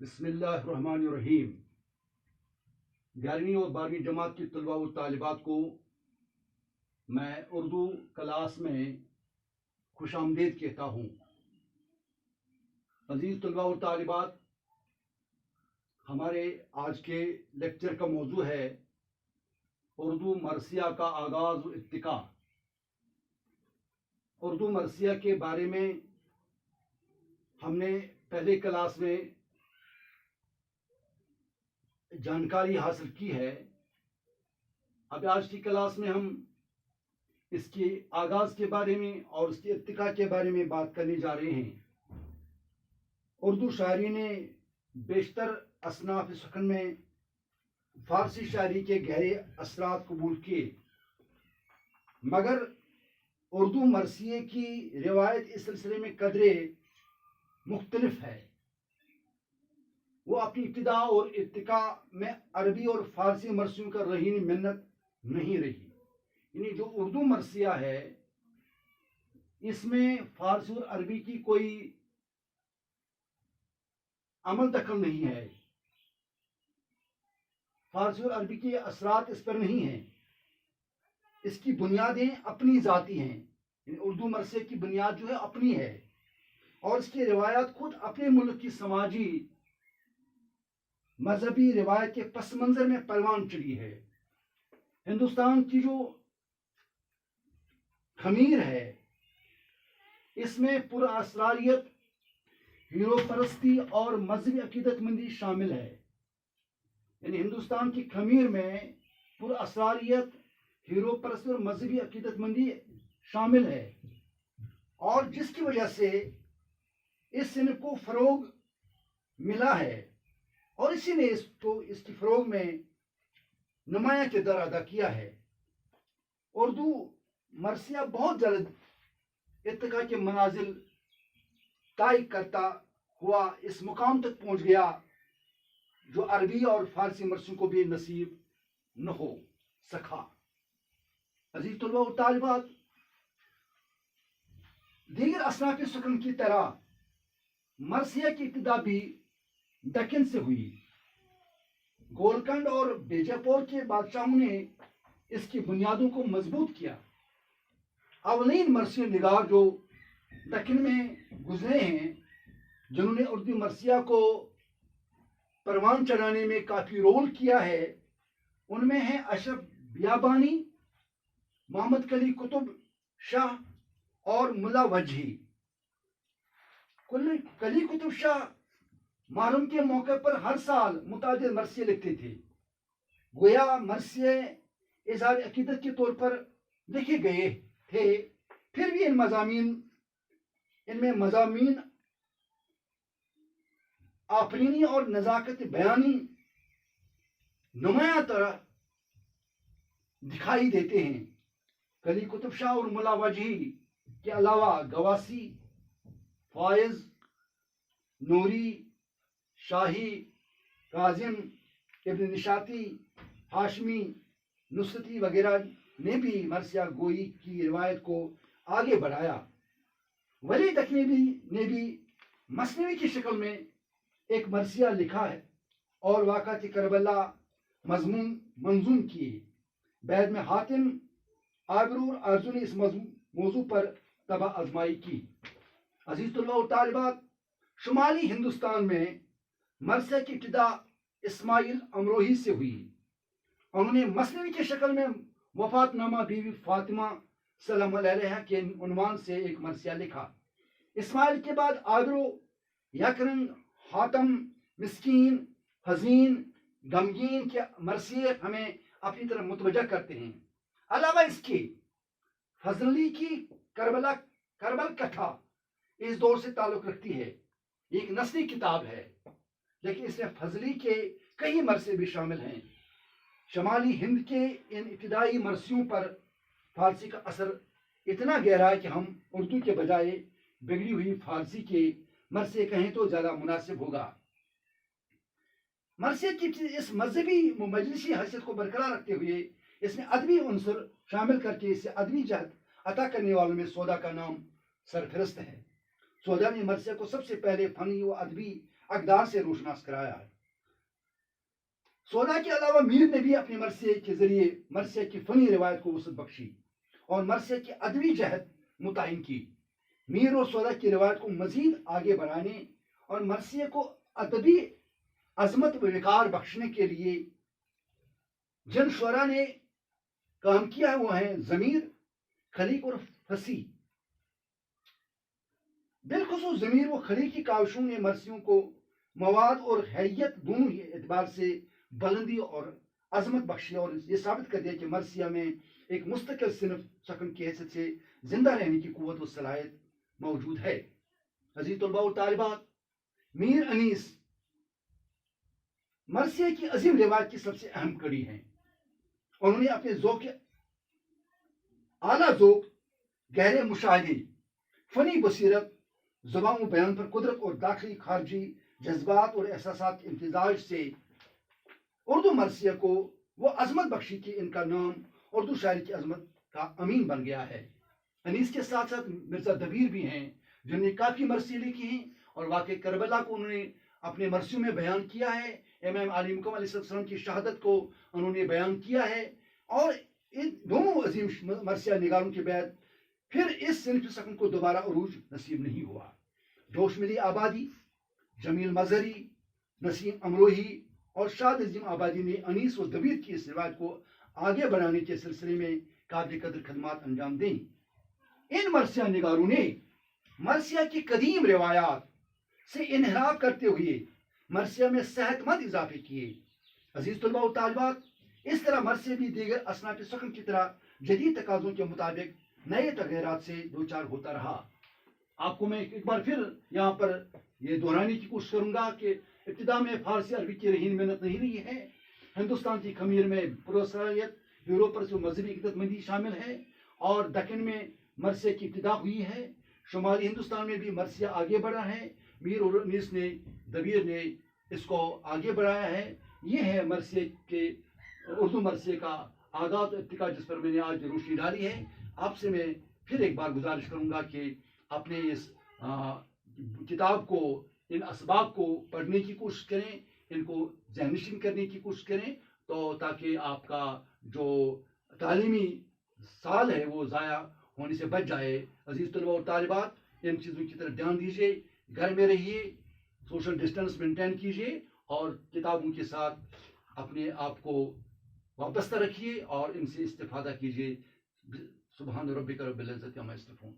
بسم اللہ الرحمن الرحیم. 11ویں اور 12ویں جماعت کی طلباء و طالبات کو میں اردو کلاس میں خوش آمدید کہتا ہوں. عزیز طلباء و طالبات، ہمارے آج کے لیکچر کا موضوع ہے اردو مرثیہ کا آغاز و ارتقاء. اردو مرثیہ کے بارے میں ہم نے پہلے کلاس میں جانکاری حاصل کی ہے. اب آج کی کلاس میں ہم اس کے آغاز کے بارے میں اور اس کے ارتقاء کے بارے میں بات کرنے جا رہے ہیں. اردو شاعری نے بیشتر اصناف سخن میں فارسی شاعری کے گہرے اثرات قبول کیے، مگر اردو مرثیے کی روایت اس سلسلے میں قدرے مختلف ہے. وہ اپنی ابتدا اور ارتقاء میں عربی اور فارسی مرثیوں کا رہین منت نہیں رہی. یعنی جو اردو مرثیہ ہے اس میں فارسی اور عربی کی کوئی عمل دخل نہیں ہے. فارسی اور عربی کے اثرات اس پر نہیں ہیں. اس کی بنیادیں اپنی ذاتی ہیں. یعنی اردو مرثیہ کی بنیاد جو ہے اپنی ہے، اور اس کی روایات خود اپنے ملک کی سماجی مذہبی روایت کے پس منظر میں پروان چڑھی ہے. ہندوستان کی جو خمیر ہے اس میں پر اسراریت، ہیرو پرستی اور مذہبی عقیدت مندی شامل ہے. یعنی ہندوستان کی خمیر میں پر اسراریت، ہیرو پرستی اور مذہبی عقیدت مندی شامل ہے، اور جس کی وجہ سے اس صنف کو فروغ ملا ہے، اور اسی نے اس کی فروغ میں نمایاں کردار ادا کیا ہے. اردو مرثیہ بہت جلد ارتقاء کے منازل طے کرتا ہوا اس مقام تک پہنچ گیا جو عربی اور فارسی مرثیوں کو بھی نصیب نہ ہو سکا. عزیز طلباء و طالبات، دیگر اصناف سخن کی طرح مرثیہ کی ابتدا بھی دکن سے ہوئی. گولکنڈ اور بیجا پور کے بادشاہوں نے اس کی بنیادوں کو مضبوط کیا. اولین مرثیہ نگار جو دکن میں گزرے ہیں، جنہوں نے اردو مرثیہ کو پروان چڑھانے میں کافی رول کیا ہے، ان میں ہیں اشرف بیابانی، محمد کلی قطب شاہ اور ملا وجہی. کلی قطب شاہ محرم کے موقع پر ہر سال متعدد مرثیے لکھتے تھے. گویا مرثیے اظہار عقیدت کے طور پر لکھے گئے تھے، پھر بھی ان میں مضامین آفرینی اور نزاکت بیانی نمایاں طرح دکھائی دیتے ہیں. کلی قطب شاہ اور ملا وجہی کے علاوہ گواسی، فائز، نوری، شاہی، کاظم، ابن نشاتی، ہاشمی، نصرتی وغیرہ نے بھی مرثیہ گوئی کی روایت کو آگے بڑھایا. ولی دکنی نے بھی مثنوی کی شکل میں ایک مرثیہ لکھا ہے اور واقعات کربلا منظوم کیے. بعد میں حاتم، آبرو اور آرزو نے اس موضوع پر طبع آزمائی کی. عزیز طلباء و طالبات، شمالی ہندوستان میں مرثیہ کی ابتدا اسماعیل امروہی سے ہوئی. انہوں نے مثنوی کی شکل میں وفات نامہ بیوی فاطمہ سلام علیہ کے عنوان سے ایک مرثیہ لکھا. اسماعیل کے بعد آبرو، یکرنگ، حاتم، مسکین، حزین، غمگین کے مرثیے ہمیں اپنی طرف متوجہ کرتے ہیں. علاوہ اس کے فضل علی کی کربل کتھا اس دور سے تعلق رکھتی ہے. ایک نثری کتاب ہے، لیکن اس میں فضل علی کے کئی مرثیے بھی شامل ہیں. شمالی ہند کے ان ابتدائی مرثیوں پر فارسی کا اثر اتنا گہرا ہے کہ ہم اردو کے بجائے بگڑی ہوئی فارسی کے مرثیے کہیں تو زیادہ مناسب ہوگا. مرثیے کی اس مذہبی مجلسی حیثیت کو برقرار رکھتے ہوئے اس میں ادبی عنصر شامل کر کے اسے ادبی جہت عطا کرنے والوں میں سودا کا نام سرفہرست ہے. سودا نے مرثیہ کو سب سے پہلے فنی و ادبی اقدار سے روشناس کرایا ہے۔ سودا کے علاوہ میر نے بھی اپنے مرثیے کے ذریعے مرثیہ کی فنی روایت کو وسعت بخشی اور مرثیہ کی ادبی جہت متعین کی۔ میر اور سودا کی روایت کو مزید آگے بڑھانے اور مرثیہ کو ادبی عظمت و وقار بخشنے کے لیے جن شعراء نے کام کیا ہے وہ ہیں ضمیر، خلیق اور فصیح۔ بالخصوص ضمیر و خلیق کی کاوشوں نے مرثیوں کو مواد اور حیت دونوں ہی اعتبار سے بلندی اور عظمت بخشی اور یہ ثابت کر دیا کہ مرثیہ میں ایک مستقل صنف سکن کی حیثیت سے زندہ رہنے کی قوت و صلاحیت موجود ہے۔ عزیز طلباء و طالبات، میر انیس مرثیہ کی عظیم روایت کی سب سے اہم کڑی ہیں۔ انہوں نے اپنے ذوق اعلیٰ ذوق، گہرے مشاہدے، فنی بصیرت، زبان و بیان پر قدرت اور داخلی خارجی جذبات اور احساسات کے امتزاج سے اردو مرثیہ کو وہ عظمت بخشی کہ ان کا نام اردو شاعری کی عظمت کا امین بن گیا ہے۔ انیس کے ساتھ ساتھ مرزا دبیر بھی ہیں جنہوں نے کافی مرثیے لکھی ہیں اور واقع کربلا کو انہوں نے اپنے مرثیوں میں بیان کیا ہے۔ امام علی مقام علیہ السلام کی شہادت کو انہوں نے بیان کیا ہے اور ان دونوں عظیم مرثیہ نگاروں کے بعد پھر اس صنف سکن کو دوبارہ عروج نصیب نہیں ہوا۔ جوش ملی آبادی، جمیل مظہری، نسیم امروہی اور شاد عظیم آبادی نے انیس و دبیر کی اس روایت کو آگے بڑھانے کے سلسلے میں قابل قدر خدمات انجام دیں۔ ان مرثیہ نگاروں نے مرثیہ کی قدیم روایات سے انحراف کرتے ہوئے مرثیہ میں صحت مند اضافے کیے۔ عزیز طلباء و طالبات، اس طرح مرثیہ بھی دیگر اصناف سکن کی طرح جدید تقاضوں کے مطابق نئے تغیرات سے دوچار ہوتا رہا۔ آپ کو میں ایک بار پھر یہاں پر یہ دہرانے کی کوشش کروں گا کہ ابتدا میں فارسی عربی کی رہین محنت نہیں رہی ہے۔ ہندوستان کی خمیر میں پروسریت، یوروپ پر سے مذہبی عقیدت مندی شامل ہے اور دکن میں مرثیہ کی ابتدا ہوئی ہے۔ شمالی ہندوستان میں بھی مرثیہ آگے بڑھا ہے۔ میر اور انیس نے، دبیر نے اس کو آگے بڑھایا ہے۔ یہ ہے مرثیہ کے اردو مرثیہ کا آغاز و ابتدا جس پر میں نے آج روشنی ڈالی ہے۔ آپ سے میں پھر ایک بار گزارش کروں گا کہ اپنے اس کتاب کو، ان اسباق کو پڑھنے کی کوشش کریں، ان کو ذہن نشین کرنے کی کوشش کریں تو تاکہ آپ کا جو تعلیمی سال ہے وہ ضائع ہونے سے بچ جائے۔ عزیز طلباء اور طالبات، ان چیزوں کی طرف دھیان دیجیے، گھر میں رہیے، سوشل ڈسٹینس مینٹین کیجیے اور کتابوں کے ساتھ اپنے آپ کو وابستہ رکھیے اور ان سے استفادہ کیجیے۔ سبحان ربک رب العزت عما یصفون۔